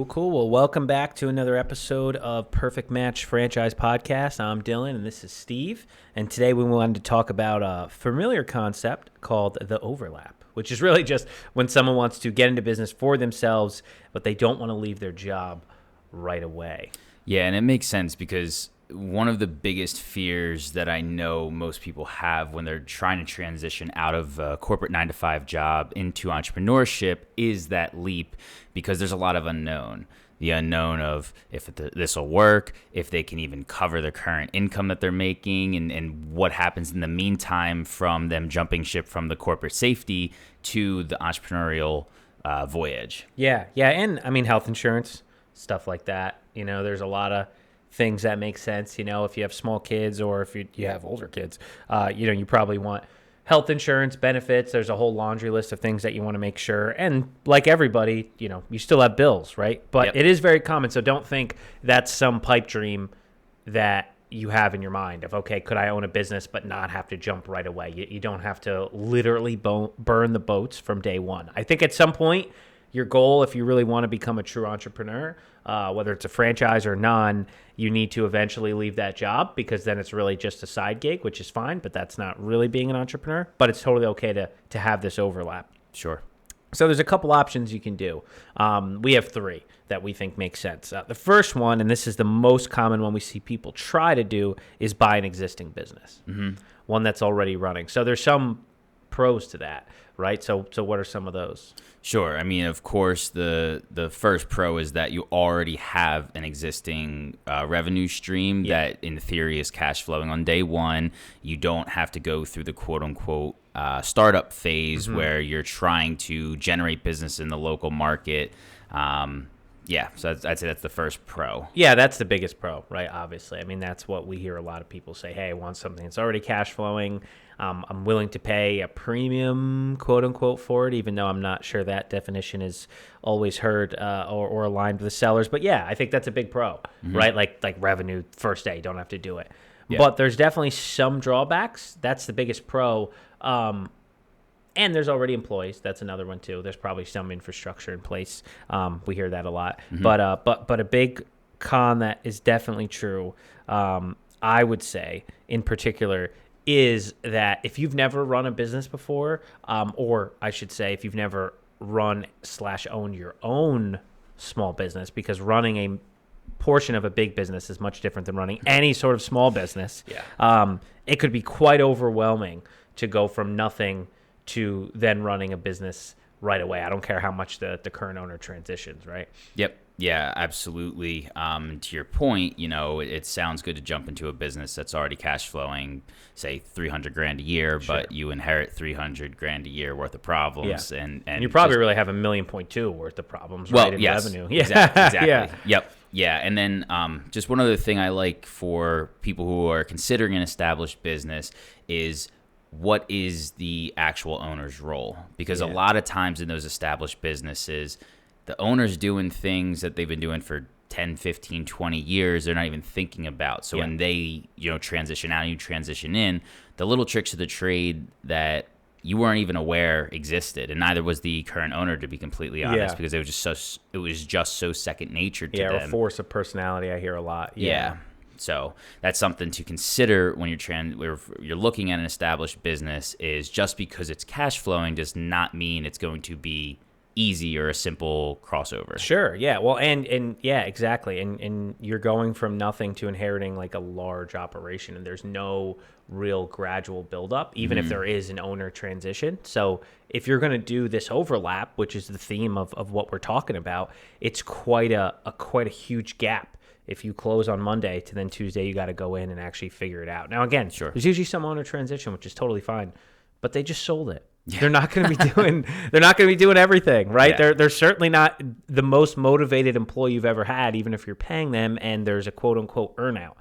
Cool. Well, welcome back to another episode of Perfect Match Franchise Podcast. I'm Dylan, and this is Steve. And today we wanted to talk about a familiar concept called the overlap, which is really just when someone wants to get into business for themselves, but they don't want to leave their job right away. Yeah, and it makes sense because one of the biggest fears that I know most people have when they're trying to transition out of a corporate 9-to-5 job into entrepreneurship is that leap, because there's a lot of unknown. The unknown of if this will work, if they can even cover the current income that they're making, and what happens in the meantime from them jumping ship from the corporate safety to the entrepreneurial voyage. Yeah, and I mean health insurance, stuff like that. You know, there's a lot of things that make sense. You know, if you have small kids or if you have older kids, you probably want health insurance benefits. There's a whole laundry list of things that you want to make sure. And like everybody, you still have bills, right? But It is very common. So don't think that's some pipe dream that you have in your mind of, okay, could I own a business but not have to jump right away? You don't have to literally burn the boats from day one. I think at some point, your goal, if you really want to become a true entrepreneur, whether it's a franchise or none, you need to eventually leave that job, because then it's really just a side gig, which is fine, but that's not really being an entrepreneur. But it's totally okay to have this overlap. Sure. So there's a couple options you can do. We have three that we think make sense. The first one, and this is the most common one we see people try to do, is buy an existing business, one that's already running. So there's some pros to that, right? So what are some of those? Sure. I mean, of course, the first pro is that you already have an existing revenue stream that in theory is cash flowing on day one. You don't have to go through the quote unquote startup phase where you're trying to generate business in the local market. So I'd say that's the first pro. Yeah, that's the biggest pro, right? Obviously. I mean, that's what we hear a lot of people say. Hey, I want something that's already cash flowing. I'm willing to pay a premium, quote unquote, for it, even though I'm not sure that definition is always heard or aligned with the sellers. But yeah, I think that's a big pro, right? Like revenue first day, don't have to do it. Yeah. But there's definitely some drawbacks. That's the biggest pro. And there's already employees. That's another one too. There's probably some infrastructure in place. We hear that a lot. But a big con that is definitely true, I would say in particular, is that if you've never run a business before, or I should say if you've never run/owned your own small business, because running a portion of a big business is much different than running any sort of small business. It could be quite overwhelming to go from nothing to then running a business right away. I don't care how much the current owner transitions, right? Yep. Yeah, absolutely. To your point, it sounds good to jump into a business that's already cash flowing, say $300,000 a year, sure, but you inherit $300,000 a year worth of problems, and you probably really have $1.2 million worth of problems, right? In revenue. Yeah, exactly. Yep. Yeah, and then just one other thing I like for people who are considering an established business is, what is the actual owner's role? Because a lot of times in those established businesses, the owner's doing things that they've been doing for 10, 15, 20 years they're not even thinking about. So when they, transition out and you transition in, the little tricks of the trade that you weren't even aware existed, and neither was the current owner, to be completely honest, because it was just so second nature to them. Yeah, or force of personality, I hear a lot. Yeah. So that's something to consider when you're looking at an established business, is just because it's cash flowing does not mean it's going to be easy or a simple crossover. Sure. Yeah. Well, and yeah, exactly. And you're going from nothing to inheriting like a large operation, and there's no real gradual buildup, even if there is an owner transition. So if you're going to do this overlap, which is the theme of what we're talking about, it's quite a huge gap. If you close on Monday to then Tuesday, you got to go in and actually figure it out. Now, again, sure, there's usually some owner transition, which is totally fine, but they just sold it. Yeah. They're not going to be doing everything, right? Yeah. They're certainly not the most motivated employee you've ever had, even if you're paying them and there's a quote unquote earnout.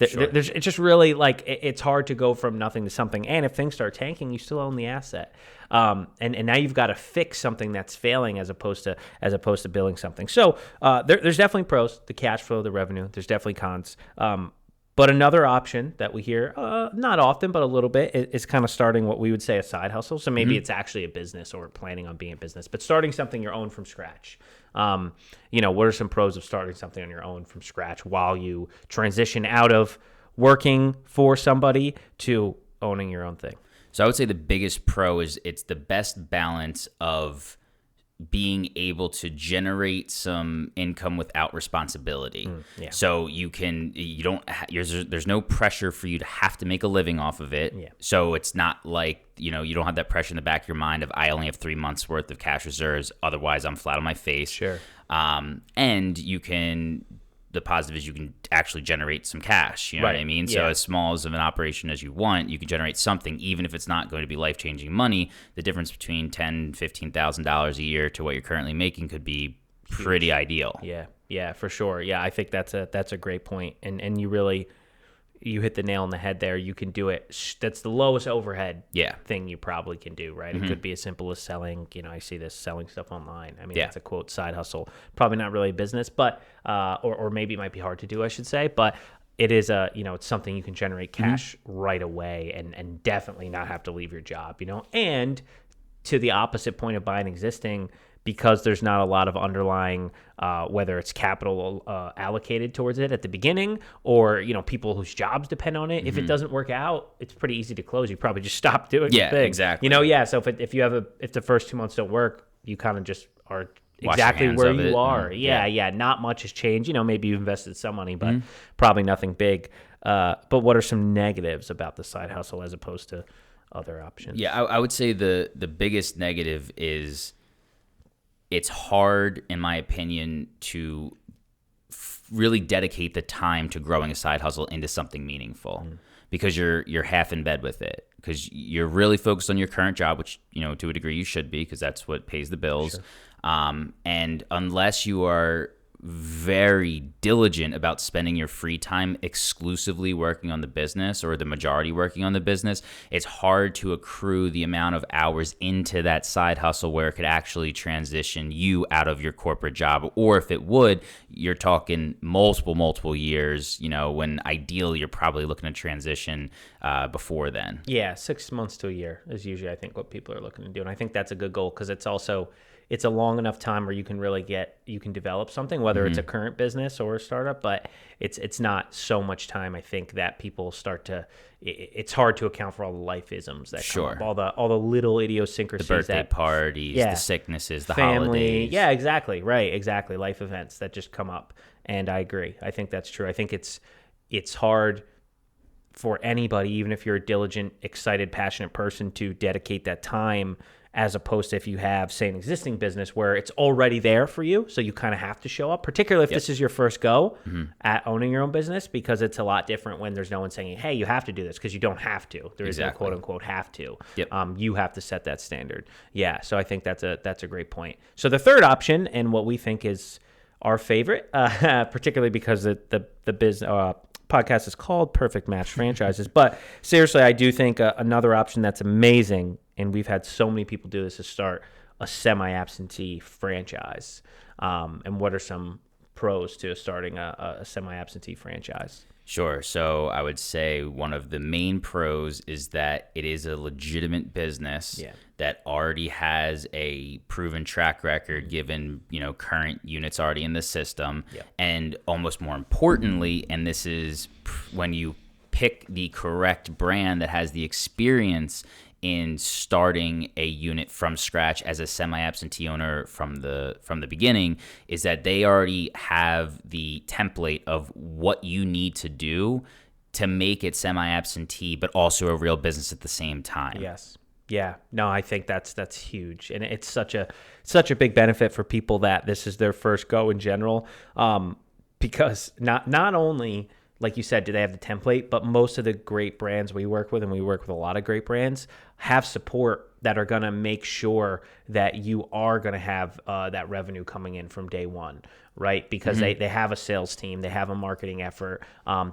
Sure. It's just really like, it's hard to go from nothing to something. And if things start tanking, you still own the asset. And now you've got to fix something that's failing as opposed to building something. So there's definitely pros, the cash flow, the revenue. There's definitely cons. But another option that we hear, not often, but a little bit, is kind of starting what we would say a side hustle. So maybe it's actually a business or planning on being a business, but starting something your own from scratch. What are some pros of starting something on your own from scratch while you transition out of working for somebody to owning your own thing? So I would say the biggest pro is it's the best balance of being able to generate some income without responsibility. So there's no pressure for you to have to make a living off of it. Yeah. So it's not like, you don't have that pressure in the back of your mind of I only have 3 months worth of cash reserves. Otherwise I'm flat on my face. Sure. And the positive is you can actually generate some cash. You know what I mean? So as small as of an operation as you want, you can generate something, even if it's not going to be life-changing money. The difference between $10,000, $15,000 a year to what you're currently making could be pretty ideal. Yeah, for sure. Yeah, I think that's a great point. And you hit the nail on the head there. You can do it. That's the lowest overhead thing you probably can do, right? It could be as simple as selling, I see this selling stuff online. I mean, that's a quote side hustle. Probably not really a business, but, or maybe it might be hard to do, I should say, but it is it's something you can generate cash right away and definitely not have to leave your job, and to the opposite point of buying existing, because there's not a lot of underlying, whether it's capital allocated towards it at the beginning or, people whose jobs depend on it. If it doesn't work out, it's pretty easy to close. You probably just stop doing the thing. Exactly. So if the first 2 months don't work, you kind of just are exactly where you are. Not much has changed. Maybe you invested some money, but probably nothing big. But what are some negatives about the side hustle as opposed to other options? Yeah, I would say the biggest negative is it's hard, in my opinion, to really dedicate the time to growing a side hustle into something meaningful because you're half in bed with it because you're really focused on your current job, which, to a degree you should be because that's what pays the bills. Sure. And unless you are very diligent about spending your free time exclusively working on the business or the majority working on the business, it's hard to accrue the amount of hours into that side hustle where it could actually transition you out of your corporate job. Or if it would, you're talking multiple years, when ideally you're probably looking to transition before then. Yeah, 6 months to a year is usually, I think, what people are looking to do. And I think that's a good goal because it's a long enough time where you can develop something, whether it's a current business or a startup, but it's not so much time. I think that people it's hard to account for all the life-isms that come up, all the little idiosyncrasies, the birthday parties, the sicknesses, the family, holidays. Yeah, exactly. Right. Exactly. Life events that just come up. And I agree. I think that's true. I think it's hard for anybody, even if you're a diligent, excited, passionate person, to dedicate that time, as opposed to if you have, say, an existing business where it's already there for you, so you kind of have to show up, particularly if this is your first go at owning your own business, because it's a lot different when there's no one saying, hey, you have to do this, because you don't have to. There is no quote-unquote have to. You have to set that standard. Yeah, so I think that's a great point. So the third option, and what we think is our favorite, particularly because the business podcast is called Perfect Match Franchises, but seriously, I do think another option that's amazing, and we've had so many people do this, is start a semi-absentee franchise. And what are some pros to starting a semi-absentee franchise? Sure. So I would say one of the main pros is that it is a legitimate business that already has a proven track record, given, current units already in the system. And almost more importantly, and this is when you pick the correct brand that has the experience in starting a unit from scratch as a semi-absentee owner from the beginning, is that they already have the template of what you need to do to make it semi-absentee, but also a real business at the same time. Yes. Yeah. No, I think that's huge. And it's such a big benefit for people that this is their first go in general. Because not only, like you said, do they have the template, but most of the great brands we work with, and we work with a lot of great brands, have support that are going to make sure that you are going to have that revenue coming in from day one, right? Because they have a sales team, they have a marketing effort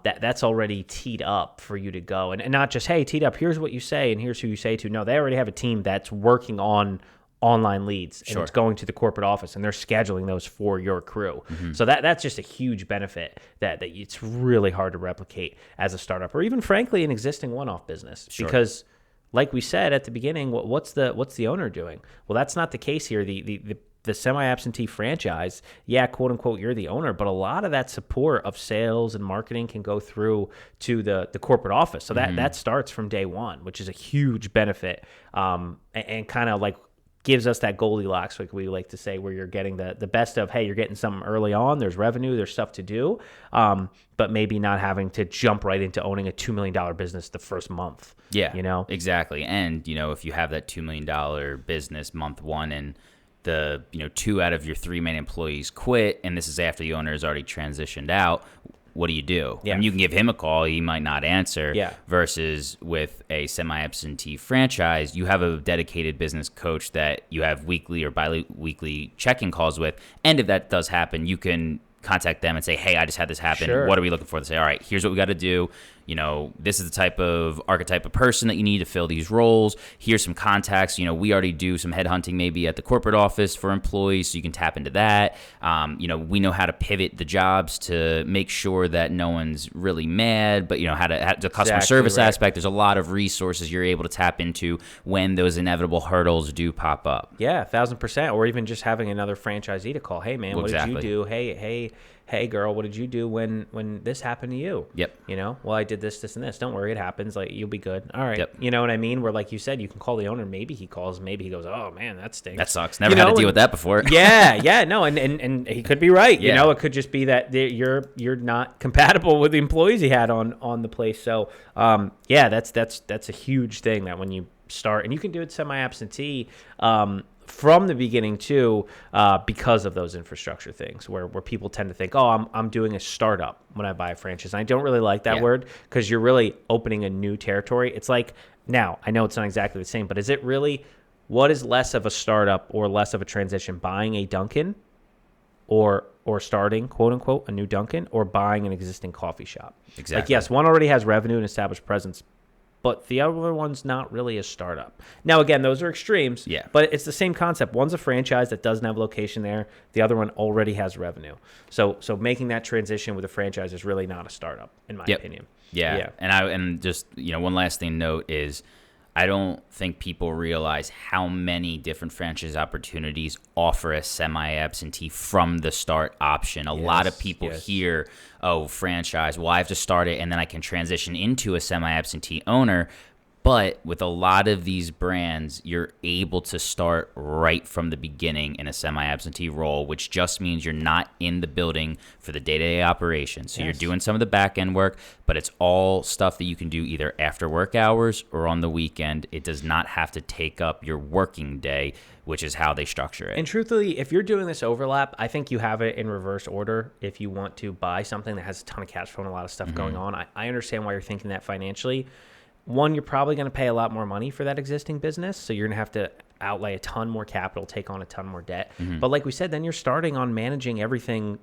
that's already teed up for you to go. And not just, hey, teed up, here's what you say and here's who you say to. No, they already have a team that's working on online leads, and Sure. it's going to the corporate office, and they're scheduling those for your crew. So that's just a huge benefit that it's really hard to replicate as a startup, or even frankly an existing one-off business. Sure. Because like we said at the beginning, what's the owner doing? Well, that's not the case here. The semi-absentee franchise, yeah, quote unquote, you're the owner, but a lot of that support of sales and marketing can go through to the corporate office. So that starts from day one, which is a huge benefit, and kind of like gives us that Goldilocks, like we like to say, where you're getting the best of, hey, you're getting something early on, there's revenue, there's stuff to do, but maybe not having to jump right into owning a $2 million business the first month. Yeah, you know? Exactly. And, if you have that $2 million business month one, and the 2 out of your 3 main employees quit, and this is after the owner has already transitioned out, what do you do? Yeah. I mean, you can give him a call, he might not answer. Yeah. Versus with a semi-absentee franchise, you have a dedicated business coach that you have weekly or bi-weekly check-in calls with, and if that does happen, you can contact them and say, hey, I just had this happen. Sure. What are we looking for? They say, all right, here's what we got to do. This is the type of archetype of person that you need to fill these roles. Here's some contacts. We already do some headhunting maybe at the corporate office for employees, so you can tap into that. We know how to pivot the jobs to make sure that no one's really mad, but how the customer service aspect. There's a lot of resources you're able to tap into when those inevitable hurdles do pop up. Yeah, 1,000%. Or even just having another franchisee to call. Hey, man, what did you do? Hey, girl, what did you do when this happened to you? Yep. Well, I did this, and this. Don't worry, it happens. Like, you'll be good. All right. Yep. You know what I mean? Where, like you said, you can call the owner. Maybe he calls. Maybe he goes, oh, man, that stinks. That sucks. Never had to deal with that before. Yeah. No, and he could be right. Yeah. It could just be that you're not compatible with the employees he had on the place. So, that's a huge thing that when you start, and you can do it semi-absentee, from the beginning too, because of those infrastructure things where people tend to think, oh, I'm doing a startup when I buy a franchise. And I don't really like that word, because you're really opening a new territory. It's like, now I know it's not exactly the same, but is it really, what is less of a startup or less of a transition, buying a Dunkin' or starting, quote unquote, a new Dunkin', or buying an existing coffee shop? Exactly. Like, yes, one already has revenue and established presence, but the other one's not really a startup. Now, again, those are extremes, but it's the same concept. One's a franchise that doesn't have a location there. The other one already has revenue. So making that transition with a franchise is really not a startup, in my opinion. Yeah. And just, one last thing to note is, I don't think people realize how many different franchise opportunities offer a semi-absentee from the start option. A lot of people hear, oh, franchise, well, I have to start it and then I can transition into a semi-absentee owner. But with a lot of these brands, you're able to start right from the beginning in a semi-absentee role, which just means you're not in the building for the day-to-day operations. So you're doing some of the back-end work, but it's all stuff that you can do either after work hours or on the weekend. It does not have to take up your working day, which is how they structure it. And truthfully, if you're doing this overlap, I think you have it in reverse order. If you want to buy something that has a ton of cash flow and a lot of stuff going on, I understand why you're thinking that financially. One, you're probably going to pay a lot more money for that existing business, so you're going to have to outlay a ton more capital, take on a ton more debt. But like we said, then you're starting on managing everything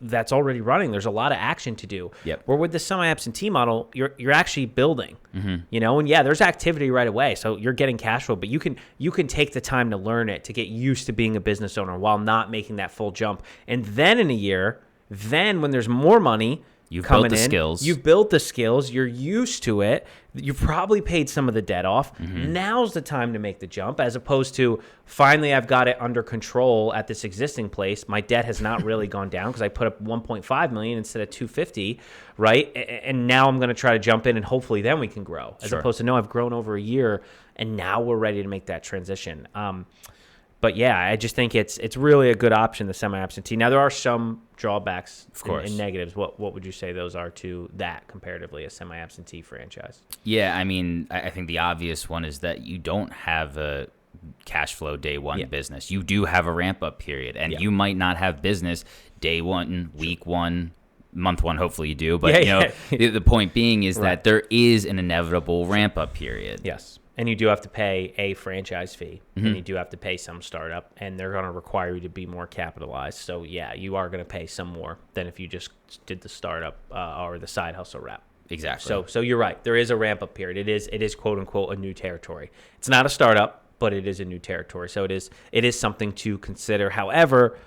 that's already running. There's a lot of action to do. Where with the semi-absentee model, you're actually building, and there's activity right away, so you're getting cash flow, but you can take the time to learn it, to get used to being a business owner while not making that full jump. And then in a year, when there's more money, you've built the skills. You've built the skills. You're used to it. You've probably paid some of the debt off. Now's the time to make the jump, as opposed to, finally, I've got it under control at this existing place. My debt has not really gone down because I put up $1.5 million instead of $250, right? And now I'm going to try to jump in, and hopefully then we can grow, as opposed to, no, I've grown over a year, and now we're ready to make that transition. But yeah, I just think it's really a good option, the semi-absentee. Now, there are some drawbacks, of course, and negatives. What would you say those are to that comparatively, a semi-absentee franchise? Yeah, I mean, I think the obvious one is that you don't have a cash flow day one business. You do have a ramp-up period, and you might not have business day one, week one, month one. Hopefully you do. But, the point being is that there is an inevitable ramp-up period. Yes. And you do have to pay a franchise fee, and you do have to pay some startup, and they're going to require you to be more capitalized. So, you are going to pay some more than if you just did the startup or the side hustle route. Exactly. So you're right. There is a ramp-up period. It is quote-unquote a new territory. It's not a startup, but it is a new territory. So it is something to consider. However,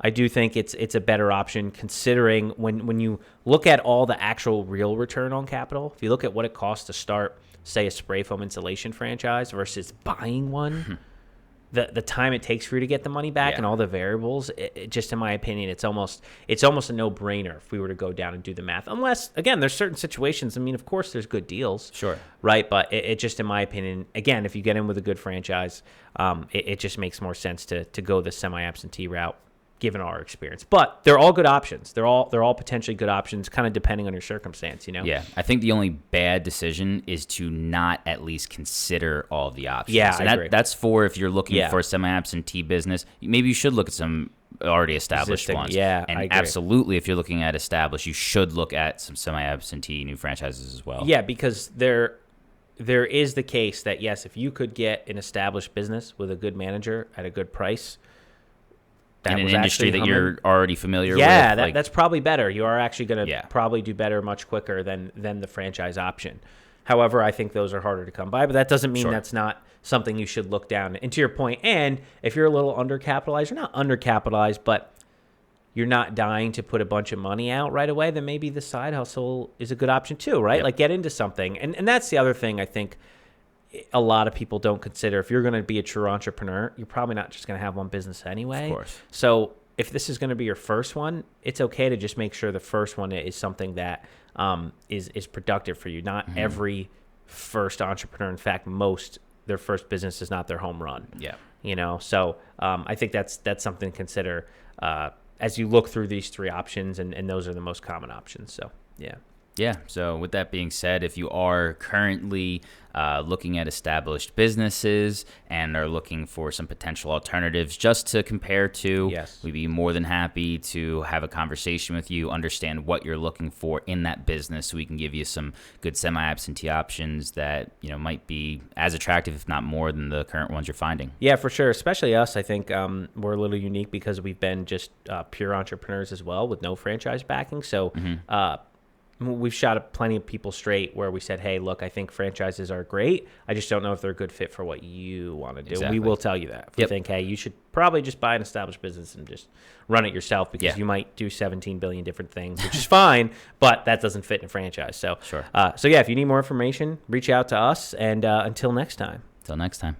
I do think it's a better option considering when you look at all the actual real return on capital. If you look at what it costs to start, say, a spray foam insulation franchise versus buying one, the time it takes for you to get the money back and all the variables, it just in my opinion, it's almost a no-brainer if we were to go down and do the math. Unless, again, there's certain situations. I mean, of course, there's good deals. Sure. Right? But it just, in my opinion, again, if you get in with a good franchise, it just makes more sense to go the semi-absentee route, given our experience. But they're all good options. They're all potentially good options, kind of depending on your circumstance, Yeah. I think the only bad decision is to not at least consider all of the options. Yeah, and I agree. That's for if you're looking for a semi-absentee business, maybe you should look at some already established ones. Yeah, and I agree. Absolutely, if you're looking at established, you should look at some semi-absentee new franchises as well. Yeah, because there is the case that, yes, if you could get an established business with a good manager at a good price, in an industry that you're already familiar with. Yeah, that's probably better. You are actually going to probably do better much quicker than the franchise option. However, I think those are harder to come by, but that doesn't mean that's not something you should look down. And to your point, and if you're a little undercapitalized, you're not undercapitalized, but you're not dying to put a bunch of money out right away, then maybe the side hustle is a good option too, right? Like get into something. And that's the other thing I think a lot of people don't consider. If you're going to be a true entrepreneur, you're probably not just going to have one business anyway. Of course. So if this is going to be your first one, it's okay to just make sure the first one is something that is productive for you. Not every first entrepreneur, in fact, their first business is not their home run. Yeah. So I think that's something to consider as you look through these three options, and those are the most common options. So, yeah. Yeah. So with that being said, if you are currently looking at established businesses and are looking for some potential alternatives just to compare to, we'd be more than happy to have a conversation with you, understand what you're looking for in that business, so we can give you some good semi-absentee options that might be as attractive, if not more, than the current ones you're finding. Yeah, for sure. Especially us. I think we're a little unique because we've been just pure entrepreneurs as well with no franchise backing. So we've shot plenty of people straight where we said, hey, look, I think franchises are great. I just don't know if they're a good fit for what you want to do. Exactly. We will tell you that. If you think, hey, you should probably just buy an established business and just run it yourself, because you might do 17 billion different things, which is fine, but that doesn't fit in a franchise. So, sure. So yeah, if you need more information, reach out to us. And until next time. Until next time.